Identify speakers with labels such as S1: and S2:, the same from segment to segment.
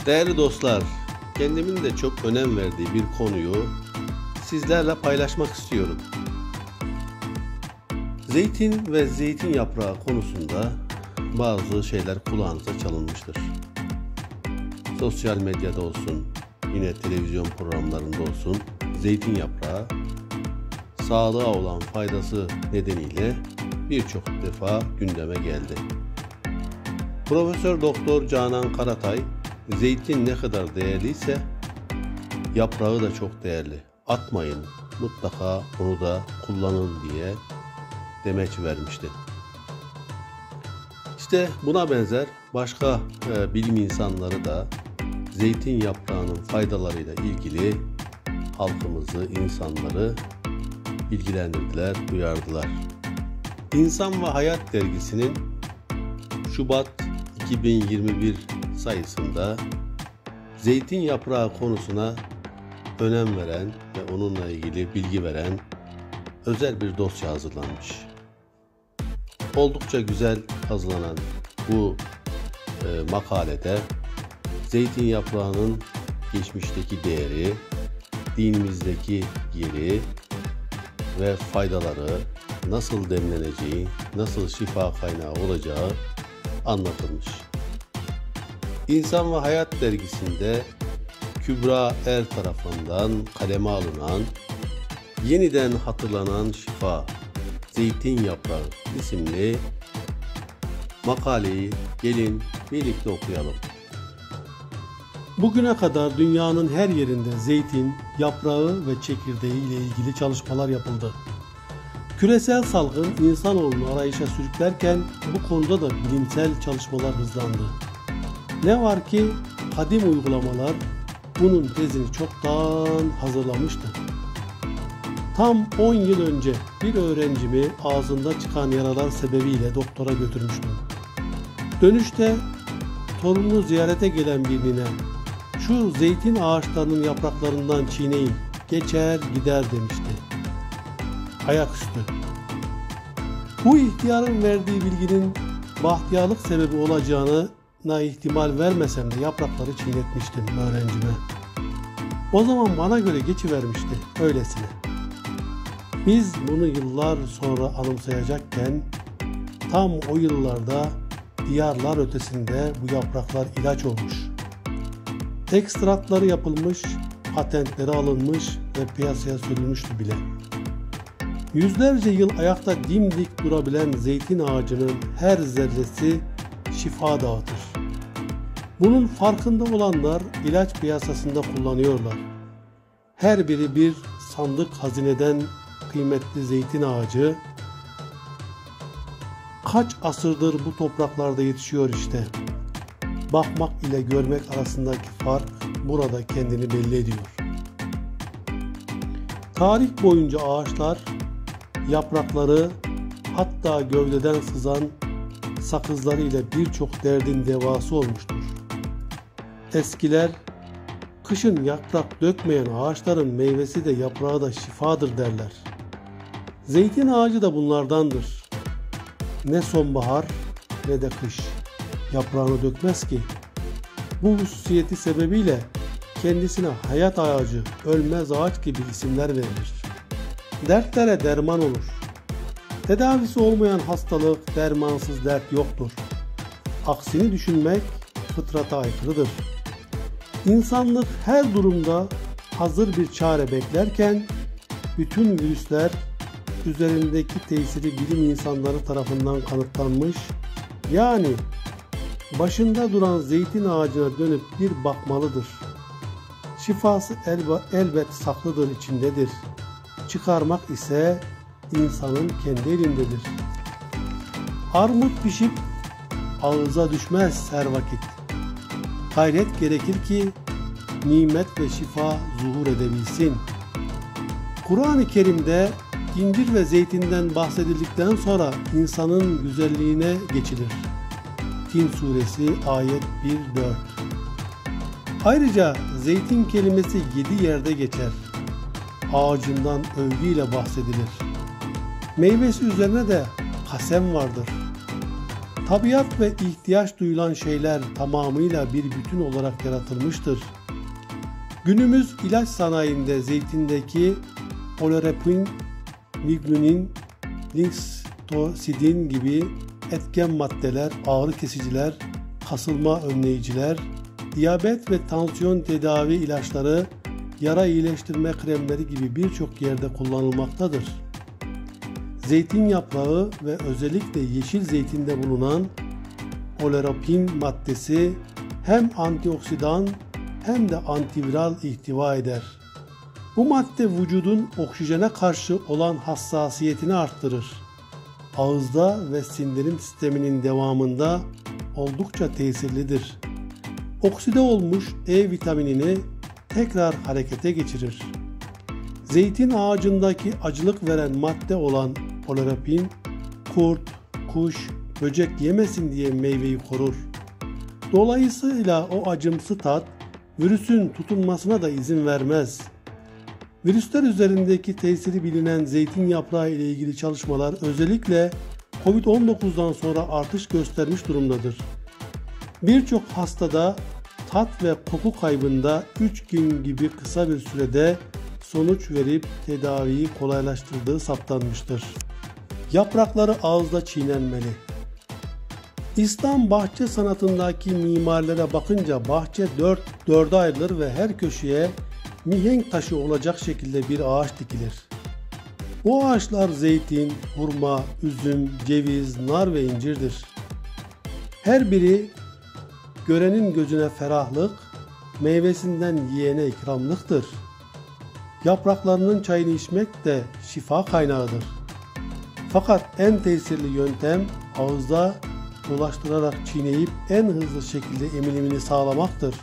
S1: Değerli dostlar, kendimin de çok önem verdiği bir konuyu sizlerle paylaşmak istiyorum. Zeytin ve zeytin yaprağı konusunda bazı şeyler kulağınıza çalınmıştır. Sosyal medyada olsun, yine televizyon programlarında olsun, zeytin yaprağı sağlığa olan faydası nedeniyle birçok defa gündeme geldi. Profesör Doktor Canan Karatay, zeytin ne kadar değerliyse yaprağı da çok değerli. Atmayın, mutlaka onu da kullanın diye demeç vermişti. İşte buna benzer başka bilim insanları da zeytin yaprağının faydalarıyla ilgili halkımızı, insanları bilgilendirdiler, uyardılar. İnsan ve Hayat dergisinin Şubat 2021 sayısında zeytin yaprağı konusuna önem veren ve onunla ilgili bilgi veren özel bir dosya hazırlanmış. Oldukça güzel hazırlanan bu makalede zeytin yaprağının geçmişteki değeri, dinimizdeki yeri ve faydaları, nasıl demleneceği, nasıl şifa kaynağı olacağı anlatılmış. İnsan ve Hayat dergisinde Kübra Er tarafından kaleme alınan Yeniden Hatırlanan Şifa Zeytin Yaprağı isimli makaleyi gelin birlikte okuyalım.
S2: Bugüne kadar dünyanın her yerinde zeytin, yaprağı ve çekirdeği ile ilgili çalışmalar yapıldı. Küresel salgın insanoğlunu arayışa sürüklerken bu konuda da bilimsel çalışmalar hızlandı. Ne var ki kadim uygulamalar bunun tezini çoktan hazırlamıştı. Tam 10 yıl önce bir öğrencimi ağzında çıkan yaralar sebebiyle doktora götürmüştüm. Dönüşte torununu ziyarete gelen birine "Şu zeytin ağaçlarının yapraklarından çiğneyin, geçer gider" demişti. Ayaküstü. Bu ihtiyarın verdiği bilginin bahtiyarlık sebebi olacağına ihtimal vermesem de yaprakları çiğnetmiştim öğrencime. O zaman bana göre geçivermişti öylesine. Biz bunu yıllar sonra anımsayacakken tam o yıllarda diyarlar ötesinde bu yapraklar ilaç olmuş. Ekstratları yapılmış, patentleri alınmış ve piyasaya sürülmüştü bile. Yüzlerce yıl ayakta dimdik durabilen zeytin ağacının her zerresi şifa dağıtır. Bunun farkında olanlar ilaç piyasasında kullanıyorlar. Her biri bir sandık hazineden kıymetli zeytin ağacı. Kaç asırdır bu topraklarda yetişiyor işte. Bakmak ile görmek arasındaki fark burada kendini belli ediyor. Tarih boyunca ağaçlar, yaprakları, hatta gövdeden sızan sakızları ile birçok derdin devası olmuştur. Eskiler, kışın yaprak dökmeyen ağaçların meyvesi de yaprağı da şifadır derler. Zeytin ağacı da bunlardandır. Ne sonbahar ne de kış yaprağını dökmez ki. Bu hususiyeti sebebiyle kendisine hayat ağacı, ölmez ağaç gibi isimler verilir. Dertlere derman olur. Tedavisi olmayan hastalık, dermansız dert yoktur. Aksini düşünmek fıtrata aykırıdır. İnsanlık her durumda hazır bir çare beklerken bütün virüsler üzerindeki tesiri bilim insanları tarafından kanıtlanmış, yani başında duran zeytin ağacına dönüp bir bakmalıdır. Şifası elbet saklıdır, içindedir. Çıkarmak ise insanın kendi elindedir. Armut pişip ağıza düşmez her vakit. Gayret gerekir ki nimet ve şifa zuhur edebilsin. Kur'an-ı Kerim'de incir ve zeytinden bahsedildikten sonra insanın güzelliğine geçilir. Tin suresi ayet 1-4. Ayrıca zeytin kelimesi 7 yerde geçer. Ağacından övgüyle bahsedilir. Meyvesi üzerine de kasem vardır. Tabiat ve ihtiyaç duyulan şeyler tamamıyla bir bütün olarak yaratılmıştır. Günümüz ilaç sanayinde zeytindeki oleuropein, lignin, linksitosidin gibi etken maddeler, ağrı kesiciler, kasılma önleyiciler, diyabet ve tansiyon tedavi ilaçları, yara iyileştirme kremleri gibi birçok yerde kullanılmaktadır. Zeytin yaprağı ve özellikle yeşil zeytinde bulunan oleuropein maddesi hem antioksidan hem de antiviral ihtiva eder. Bu madde vücudun oksijene karşı olan hassasiyetini arttırır. Ağızda ve sindirim sisteminin devamında oldukça tesirlidir. Okside olmuş E vitaminini tekrar harekete geçirir. Zeytin ağacındaki acılık veren madde olan oleuropein, kurt, kuş, böcek yemesin diye meyveyi korur. Dolayısıyla o acımsı tat virüsün tutunmasına da izin vermez. Virüsler üzerindeki tesiri bilinen zeytin yaprağı ile ilgili çalışmalar özellikle Covid-19'dan sonra artış göstermiş durumdadır. Birçok hastada tat ve koku kaybında 3 gün gibi kısa bir sürede sonuç verip tedaviyi kolaylaştırdığı saptanmıştır. Yaprakları ağızda çiğnenmeli. İslam bahçe sanatındaki mimarlara bakınca bahçe dörde ayrılır ve her köşeye mihenk taşı olacak şekilde bir ağaç dikilir. Bu ağaçlar zeytin, hurma, üzüm, ceviz, nar ve incirdir. Her biri görenin gözüne ferahlık, meyvesinden yiyene ikramlıktır. Yapraklarının çayını içmek de şifa kaynağıdır. Fakat en tesirli yöntem ağızda dolaştırarak çiğneyip en hızlı şekilde emilimini sağlamaktır.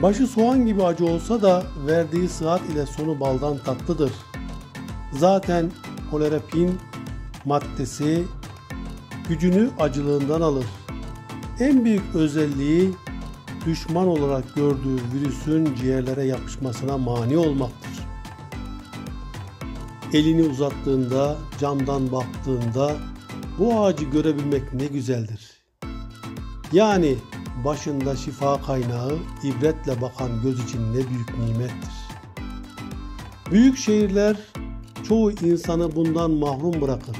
S2: Başı soğan gibi acı olsa da verdiği sıhhat ile sonu baldan tatlıdır. Zaten oleuropein maddesi gücünü acılığından alır. En büyük özelliği düşman olarak gördüğü virüsün ciğerlere yapışmasına mani olmaktır. Elini uzattığında, camdan baktığında bu ağacı görebilmek ne güzeldir. Yani başında şifa kaynağı, ibretle bakan göz için ne büyük nimettir. Büyük şehirler çoğu insanı bundan mahrum bırakır.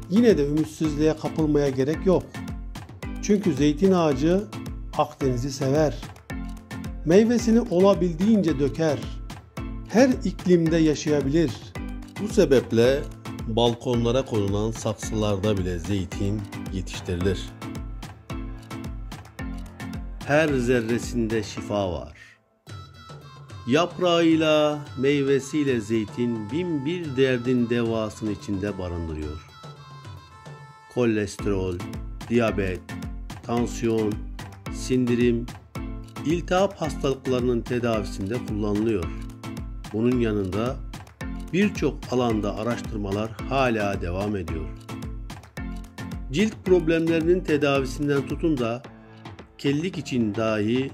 S2: Yine de ümitsizliğe kapılmaya gerek yok. Çünkü zeytin ağacı Akdeniz'i sever. Meyvesini olabildiğince döker. Her iklimde yaşayabilir.
S1: Bu sebeple balkonlara konulan saksılarda bile zeytin yetiştirilir. Her zerresinde şifa var. Yaprağıyla, meyvesiyle zeytin bin bir derdin devasını içinde barındırıyor. Kolesterol, diyabet, tansiyon, sindirim, iltihap hastalıklarının tedavisinde kullanılıyor. Bunun yanında birçok alanda araştırmalar hala devam ediyor. Cilt problemlerinin tedavisinden tutun da kellik için dahi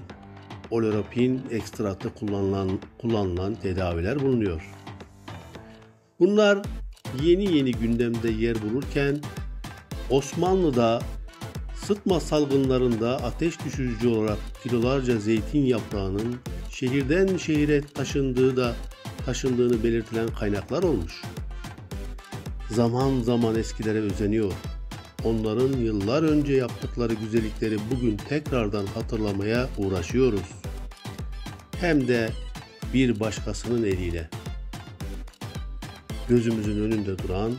S1: oleuropein ekstratı kullanılan tedaviler bulunuyor. Bunlar yeni gündemde yer bulurken Osmanlı'da sıtma salgınlarında ateş düşürücü olarak kilolarca zeytin yaprağının şehirden şehire taşındığını belirtilen kaynaklar olmuş. Zaman zaman eskilere özeniyor. Onların yıllar önce yaptıkları güzellikleri bugün tekrardan hatırlamaya uğraşıyoruz. Hem de bir başkasının eliyle. Gözümüzün önünde duran,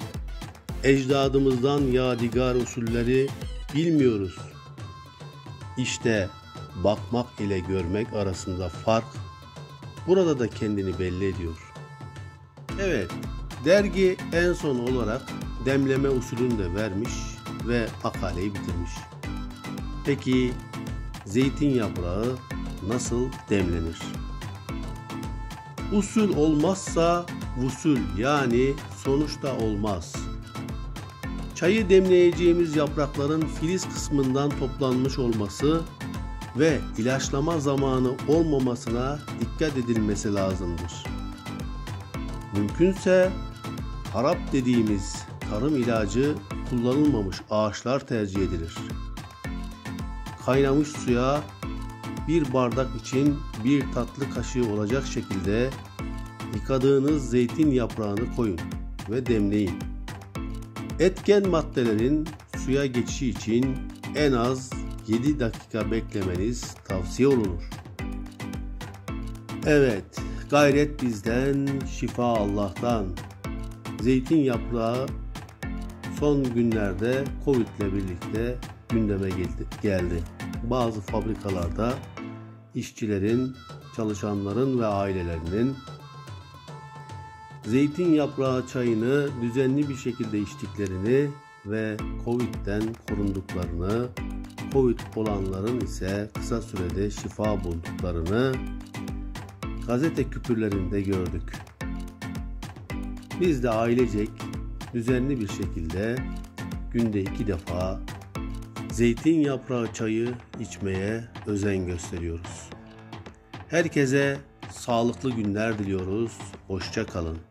S1: ecdadımızdan yadigar usulleri bilmiyoruz. İşte bakmak ile görmek arasında fark burada da kendini belli ediyor. Evet, dergi en son olarak demleme usulünü de vermiş ve makaleyi bitirmiş. Peki zeytin yaprağı nasıl demlenir? Usul olmazsa vusul, yani sonuçta olmaz. Çayı demleyeceğimiz yaprakların filiz kısmından toplanmış olması ve ilaçlama zamanı olmamasına dikkat edilmesi lazımdır. Mümkünse harap dediğimiz tarım ilacı kullanılmamış ağaçlar tercih edilir. Kaynamış suya bir bardak için bir tatlı kaşığı olacak şekilde yıkadığınız zeytin yaprağını koyun ve demleyin. Etken maddelerin suya geçişi için en az 7 dakika beklemeniz tavsiye olunur. Evet, gayret bizden, şifa Allah'tan. Zeytin yaprağı son günlerde Covid ile birlikte gündeme geldi. Bazı fabrikalarda işçilerin, çalışanların ve ailelerinin zeytin yaprağı çayını düzenli bir şekilde içtiklerini ve Covid'den korunduklarını, Covid olanların ise kısa sürede şifa bulduklarını gazete küpürlerinde gördük. Biz de ailecek düzenli bir şekilde günde 2 defa zeytin yaprağı çayı içmeye özen gösteriyoruz. Herkese sağlıklı günler diliyoruz. Hoşça kalın.